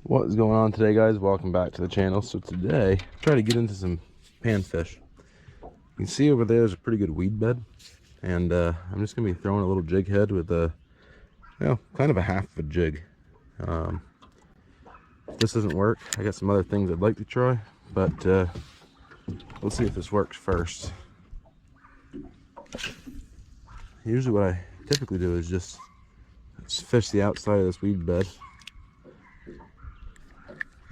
What is going on today, guys? Welcome back to the channel. So today try to get into some panfish. You can see over there is a pretty good weed bed, and I'm just gonna be throwing a little jig head with a kind of a half of a jig. If this doesn't work, I got some other things I'd like to try, but let's see if this works first. Usually what I typically do is just fish the outside of this weed bed,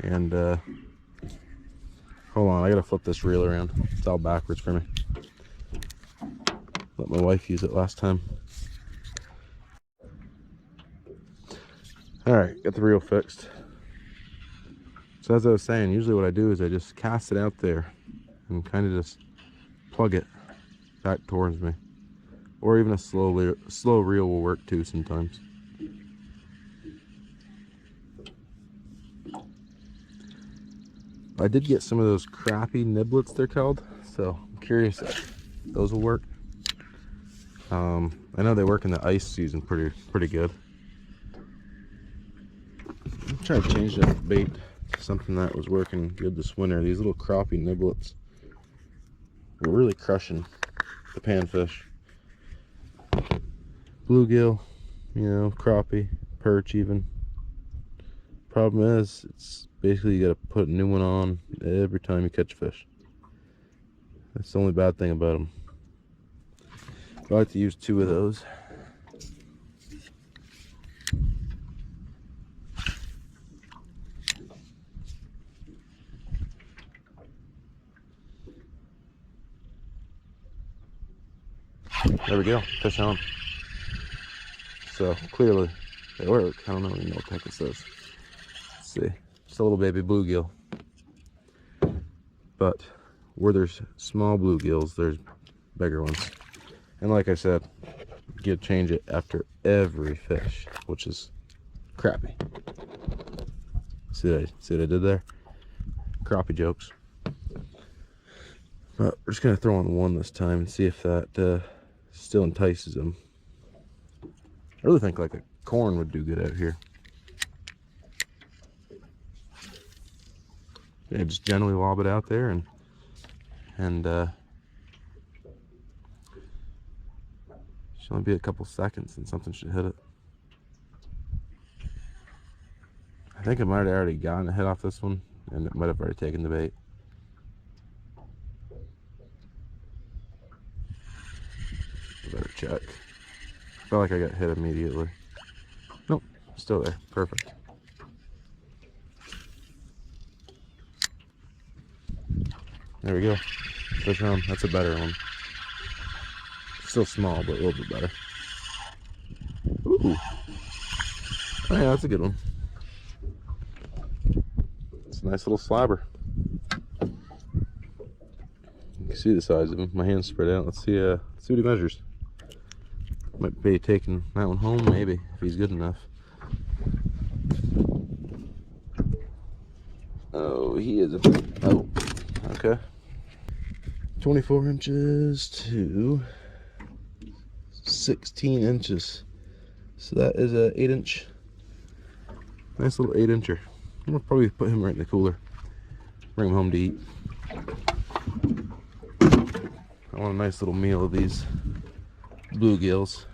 and hold on, I gotta flip this reel around. It's all backwards for me. Let my wife use it last time. Alright, got the reel fixed. So as I was saying, usually what I do is I just cast it out there and kind of just plug it back towards me. Or even a slow reel will work too sometimes. I did get some of those crappie niblets, they're called, so I'm curious if those will work. I know they work in the ice season pretty good. I'm trying to change that bait to something that was working good this winter. These little crappie niblets were really crushing the panfish. Bluegill, crappie, perch even. Problem is, it's basically you gotta put a new one on every time you catch fish. That's the only bad thing about them. I like to use 2 of those. There we go, fish on. So clearly they work. I don't even know what the heck this is. Let's see, just a little baby bluegill. But where there's small bluegills, there's bigger ones. And like I said, you change it after every fish, which is crappy. See what I did there? Crappie jokes. But we're just gonna throw on 1 this time and see if that still entices them. I really think like a corn would do good out here. Yeah, just gently lob it out there and should only be a couple seconds and something should hit it. I think I might have already gotten a hit off this one, and it might have already taken the bait. I better check. I felt like I got hit immediately. Nope, still there. Perfect. There we go. Fish on. That's a better one. Still small, but a little bit better. Ooh. Oh, yeah, that's a good one. It's a nice little slabber. You can see the size of him. My hand's spread out. Let's see what he measures. Might be taking that one home, maybe, if he's good enough. Oh, he is oh, okay. 24 inches to 16 inches. So that is a 8-inch. Nice little 8-incher. I'm gonna probably put him right in the cooler. Bring him home to eat. I want a nice little meal of these bluegills.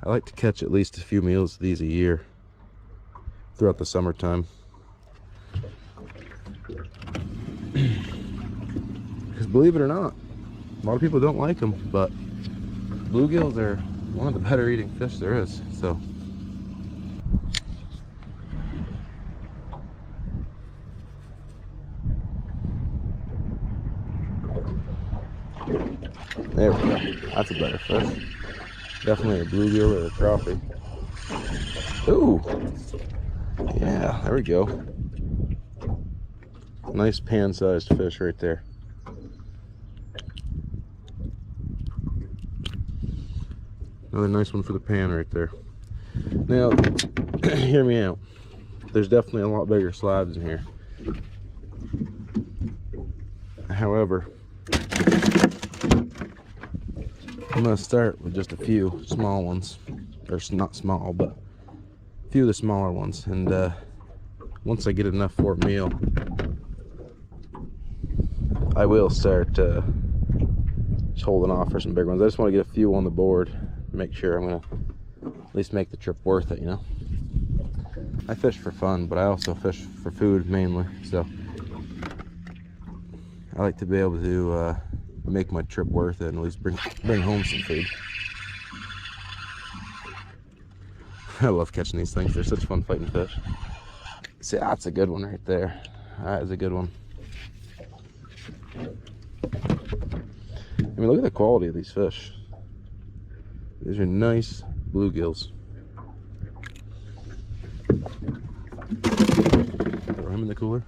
I like to catch at least a few meals of these a year throughout the summertime. Because believe it or not, a lot of people don't like them, but bluegills are one of the better eating fish there is. So there we go. That's a better fish. Definitely a bluegill or a crappie. Ooh, yeah, there we go. Nice pan-sized fish right there. Another nice one for the pan right there. Now, hear me out. There's definitely a lot bigger slabs in here. However, I'm gonna start with just a few small ones. They're not small, but a few of the smaller ones, and once I get enough for a meal, I will start just holding off for some big ones. I just want to get a few on the board, make sure I'm gonna at least make the trip worth it, you know. I fish for fun, but I also fish for food mainly, so I like to be able to make my trip worth it and at least bring home some food. I love catching these things. They're such fun fighting fish. See, that's a good one right there. That is a good one. I mean, look at the quality of these fish. These are nice bluegills. Throw him in the cooler.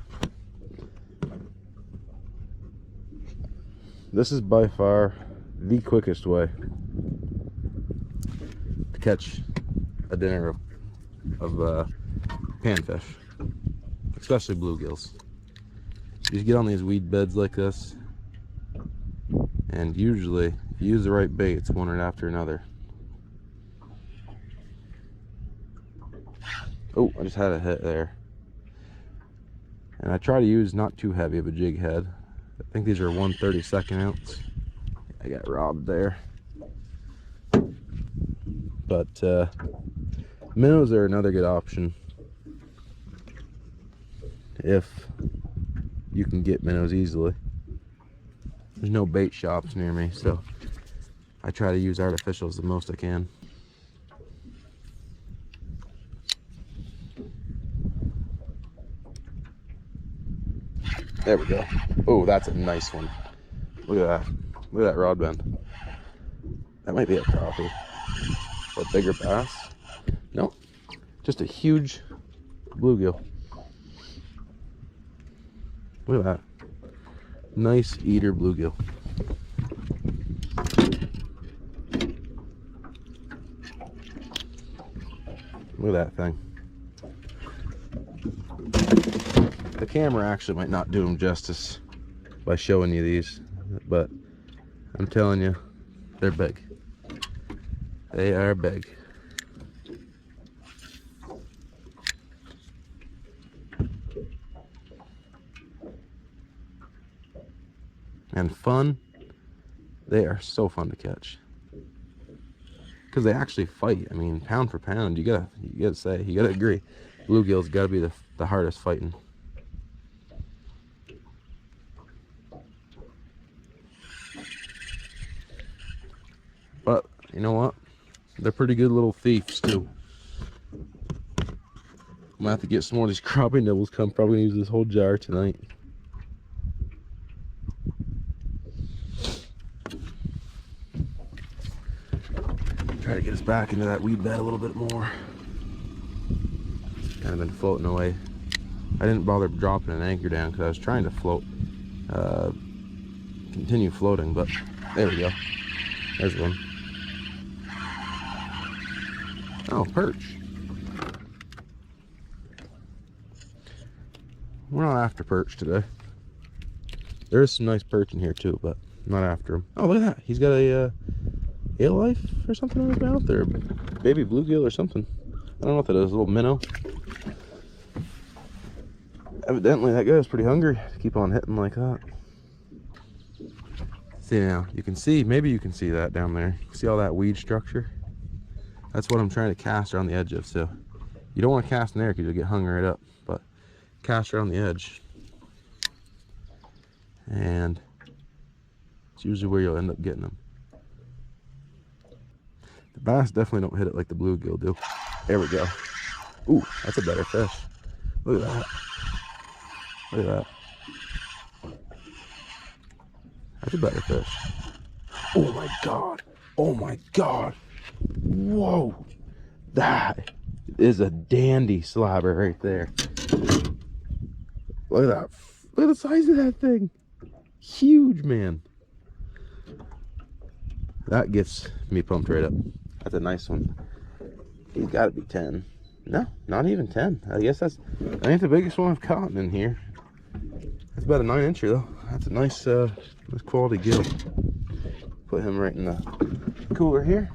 This is by far the quickest way to catch a dinner of panfish, especially bluegills. You just get on these weed beds like this, and usually if you use the right bait, it's one right after another. Oh, I just had a hit there. And I try to use not too heavy of a jig head. I think these are 1/32 ounce. I got robbed there. But minnows are another good option if you can get minnows easily. There's no bait shops near me, so I try to use artificials the most I can. There we go. Oh, that's a nice one. Look at that. Look at that rod bend. That might be a crappie. Or a bigger bass. Nope. Just a huge bluegill. Look at that. Nice eater bluegill. Look at that thing. The camera actually might not do them justice by showing you these, but I'm telling you, they're big. They are big. And fun. They are so fun to catch. Because they actually fight. I mean, pound for pound, you gotta say, you gotta agree, bluegill's gotta be the hardest fighting. But you know what? They're pretty good little thieves too. I'm gonna have to get some more of these crappie nibbles. I'm probably gonna use this whole jar tonight. Try to get us back into that weed bed a little bit more. Kind of been floating away. I didn't bother dropping an anchor down because I was trying to float, continue floating, but there we go. There's one. Oh, perch. We're not after perch today. There is some nice perch in here too, but not after him. Oh, look at that. He's got a eel life or something on his mouth, or baby bluegill or something. I don't know what that is, a little minnow. Evidently that guy's pretty hungry to keep on hitting like that. See now, you can see, maybe you can see that down there. See all that weed structure? That's what I'm trying to cast around the edge of. So you don't want to cast in there because you'll get hung right up, but cast around the edge. And it's usually where you'll end up getting them. The bass definitely don't hit it like the bluegill do. There we go. Ooh, that's a better fish. Look at that. Look at that. That's a better fish. Oh my god. Oh my god. Whoa. That is a dandy slobber right there. Look at that. Look at the size of that thing. Huge, man. That gets me pumped right up. That's a nice one. He's got to be 10. No, not even 10. I guess that ain't the biggest one I've caught in here. That's about a 9-incher though. That's a nice, nice quality gill. Put him right in the cooler here.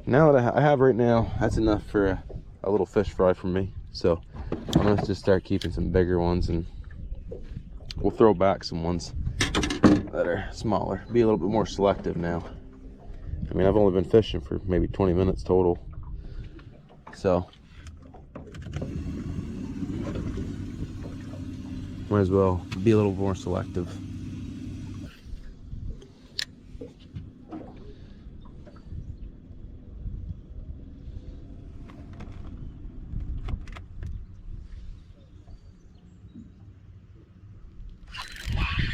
Now that I have right now, that's enough for a little fish fry from me. So I'm gonna just start keeping some bigger ones, and we'll throw back some ones that are smaller. Be a little bit more selective now. I mean, I've only been fishing for maybe 20 minutes total, so might as well be a little more selective.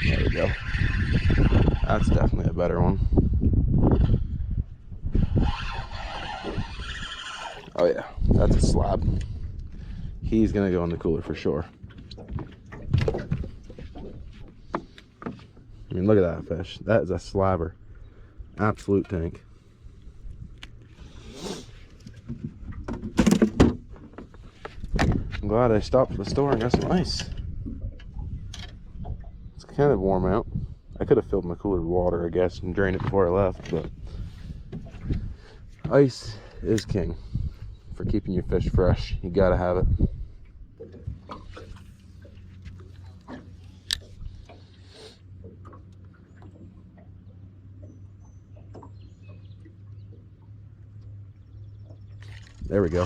There we go. That's definitely a better one. Oh yeah, that's a slab. He's gonna go in the cooler for sure. I mean, look at that fish. That is a slabber. Absolute tank. I'm glad I stopped at the store and got some ice. It's kind of warm out. I could have filled my cooler with water, I guess, and drained it before I left, but ice is king for keeping your fish fresh. You gotta have it. There we go.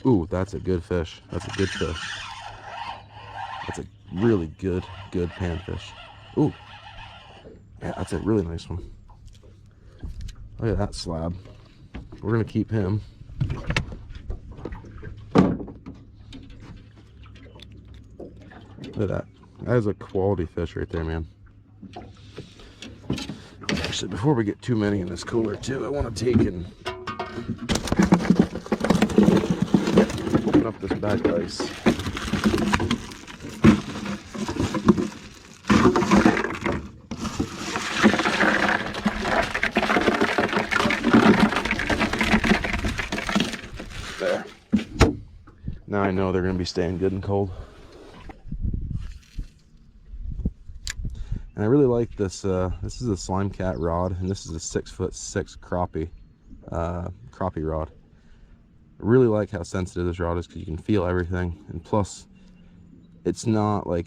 Ooh, that's a good fish. That's a good fish. That's a really good panfish. Ooh. Yeah, that's a really nice one. Look at that slab. We're gonna keep him. Look at that. That is a quality fish right there, man. Actually, before we get too many in this cooler too, I want to take and open up this bag of ice. There. Now I know they're going to be staying good and cold. And I really like this. This is a slime cat rod, and this is a 6'6" crappie rod. I really like how sensitive this rod is because you can feel everything, and plus it's not like,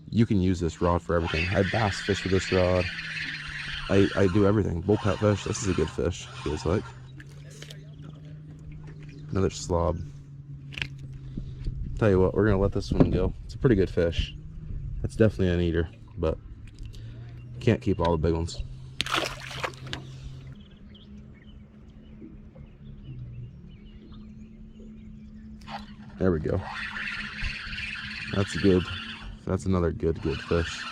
you can use this rod for everything. I bass fish with this rod. I do everything. Bullpat fish. This is a good fish, feels like. Another slob. Tell you what, we're gonna let this one go. It's a pretty good fish. It's definitely an eater, but can't keep all the big ones. There we go. That's good. That's another good fish.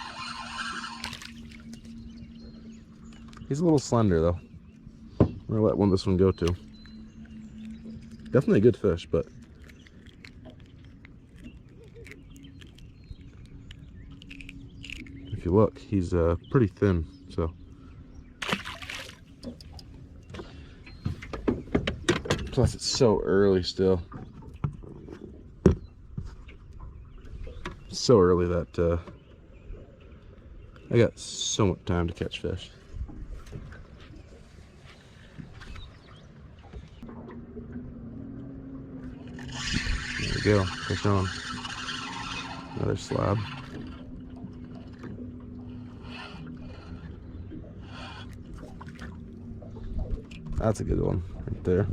He's a little slender though. I'm gonna let this one go too. Definitely a good fish, but if you look, he's pretty thin, so plus it's so early still. So early that I got so much time to catch fish. There we go, fish on. Another slab. That's a good one right there.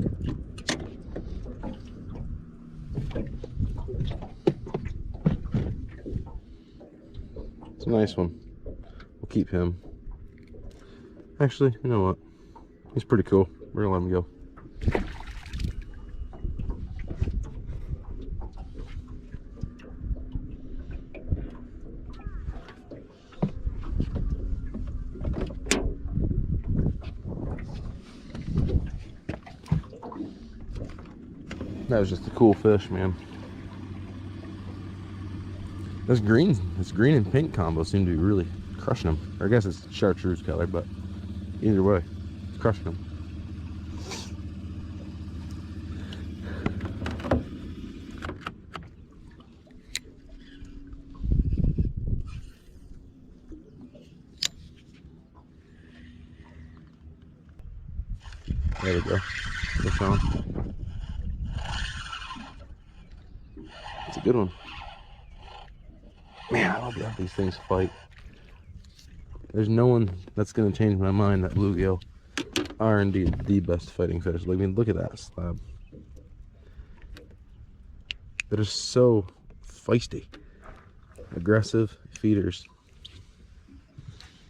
It's a nice one. We'll keep him. Actually, you know what? He's pretty cool. We're gonna let him go. That was just a cool fish, man. This green and pink combo seem to be really crushing them. Or I guess it's chartreuse color, but either way, it's crushing them. There we go. Fish on. It's a good one. Man, I love that these things fight. There's no one that's going to change my mind that bluegill are indeed the best fighting fish. I mean, look at that slab. They're so feisty. Aggressive feeders.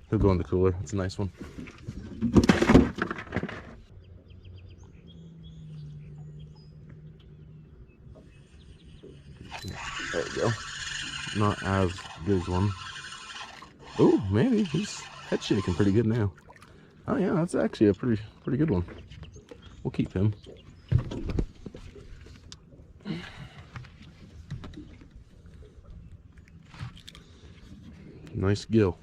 He'll go in the cooler. It's a nice one. There we go. Not as good as one. Oh, maybe he's head shaking pretty good now. Oh yeah, that's actually a pretty good one. We'll keep him. Nice gill.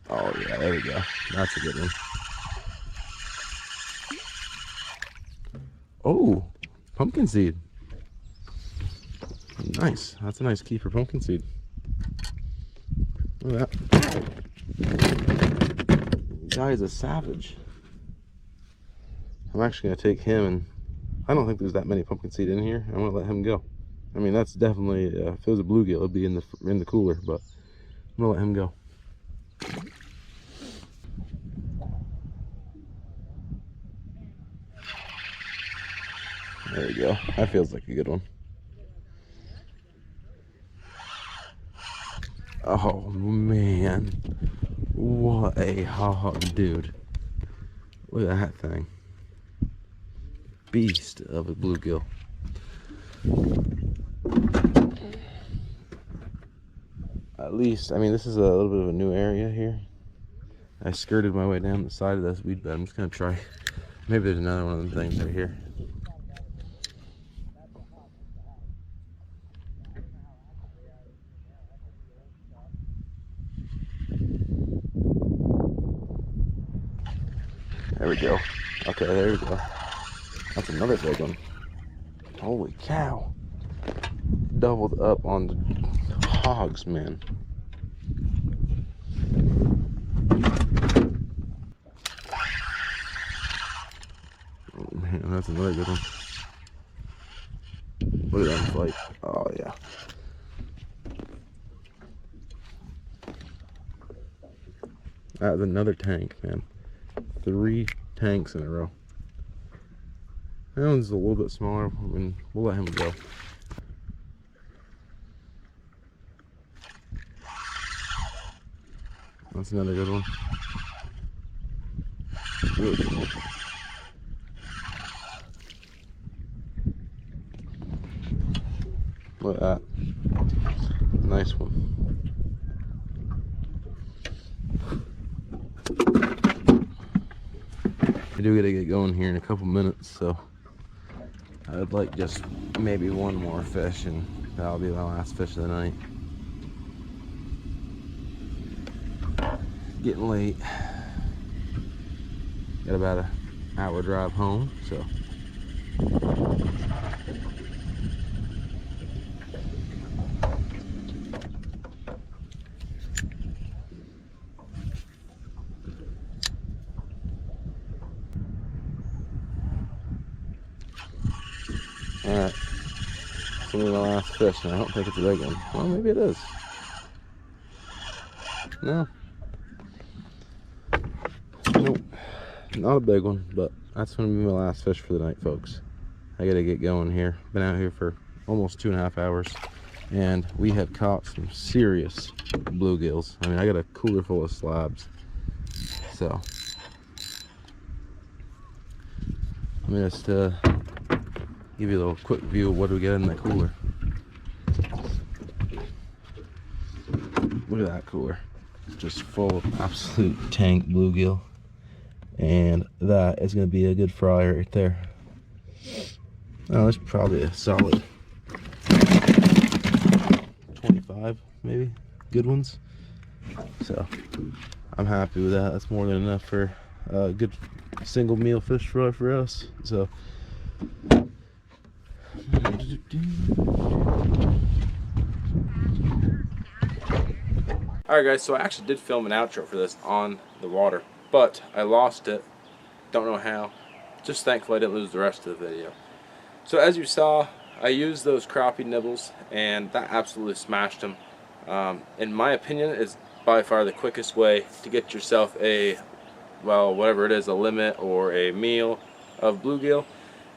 Oh yeah, there we go. That's a good one. Oh, pumpkin seed. Nice. That's a nice key for pumpkin seed. Look at that. The guy is a savage. I'm actually going to take him, and I don't think there's that many pumpkin seed in here. I'm going to let him go. I mean, that's definitely, if it was a bluegill, it'd be in the cooler, but I'm going to let him go. There we go. That feels like a good one. Oh man, what a hog, dude. Look at that thing. Beast of a bluegill. At least, I mean, this is a little bit of a new area here. I skirted my way down the side of this weed bed. I'm just gonna try. Maybe there's another one of them things right here. There we go. Okay, there we go. That's another big one. Holy cow. Doubled up on the hogs, man. Oh, man, that's another good one. Look at that fight. Oh, yeah. That was another tank, man. 3 tanks in a row. That one's a little bit smaller. I mean, we'll let him go. That's another good one. Really good one. Look at that. Nice one. I do gotta get going here in a couple minutes, so I'd like just maybe one more fish, and that'll be my last fish of the night. Getting late. Got about an hour drive home, so. Alright, it's gonna be my last fish, and I don't think it's a big one. Well, maybe it is. No. Nope. Not a big one, but that's gonna be my last fish for the night, folks. I gotta get going here. Been out here for almost 2.5 hours, and we have caught some serious bluegills. I mean, I got a cooler full of slabs. So, let me just give you a little quick view of what we get in the cooler. Look at that cooler. Just full of absolute tank bluegill. And that is going to be a good fry right there. Oh, that's probably a solid 25, maybe. Good ones. So, I'm happy with that. That's more than enough for a good single meal fish fry for us. So, Alright guys, so I actually did film an outro for this on the water, but I lost it. Don't know how. Just thankful I didn't lose the rest of the video. So as you saw, I used those crappie nibbles and that absolutely smashed them. In my opinion, it's by far the quickest way to get yourself a, well, whatever it is, a limit or a meal of bluegill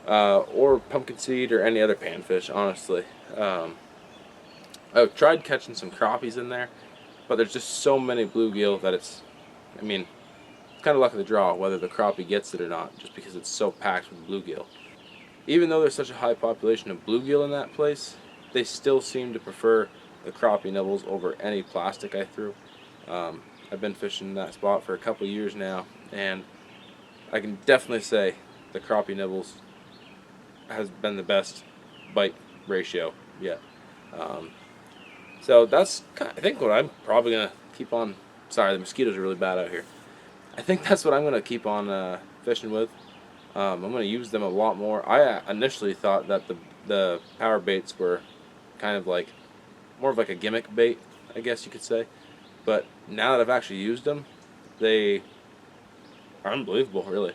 or pumpkin seed or any other panfish, honestly. I've tried catching some crappies in there, but there's just so many bluegill that it's kind of luck of the draw whether the crappie gets it or not, just because it's so packed with bluegill. Even though there's such a high population of bluegill in that place, they still seem to prefer the crappie nibbles over any plastic I threw. I've been fishing that spot for a couple years now, and I can definitely say the crappie nibbles has been the best bite ratio yet. So that's I think what I'm probably going to keep on. Sorry, the mosquitoes are really bad out here. I think that's what I'm going to keep on fishing with. I'm going to use them a lot more. I initially thought that the power baits were kind of like more of like a gimmick bait, I guess you could say. But now that I've actually used them, they are unbelievable, really.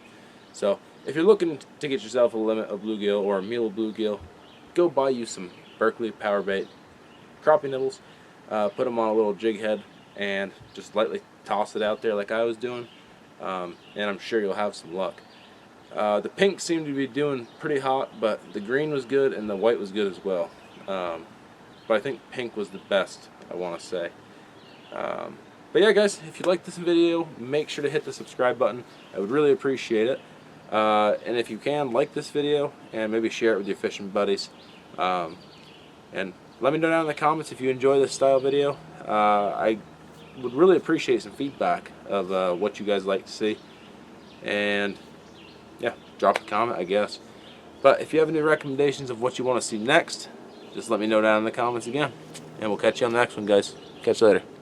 So if you're looking to get yourself a limit of bluegill or a meal of bluegill, go buy you some Berkeley power bait crappie nibbles, put them on a little jig head and just lightly toss it out there like I was doing, and I'm sure you'll have some luck. The pink seemed to be doing pretty hot, but the green was good and the white was good as well. But I think pink was the best, I want to say. But yeah guys, if you like this video, make sure to hit the subscribe button. I would really appreciate it. And if you can, like this video and maybe share it with your fishing buddies. And let me know down in the comments if you enjoy this style video. I would really appreciate some feedback of what you guys like to see. And yeah, drop a comment, I guess. But if you have any recommendations of what you want to see next, just let me know down in the comments again. And we'll catch you on the next one, guys. Catch you later.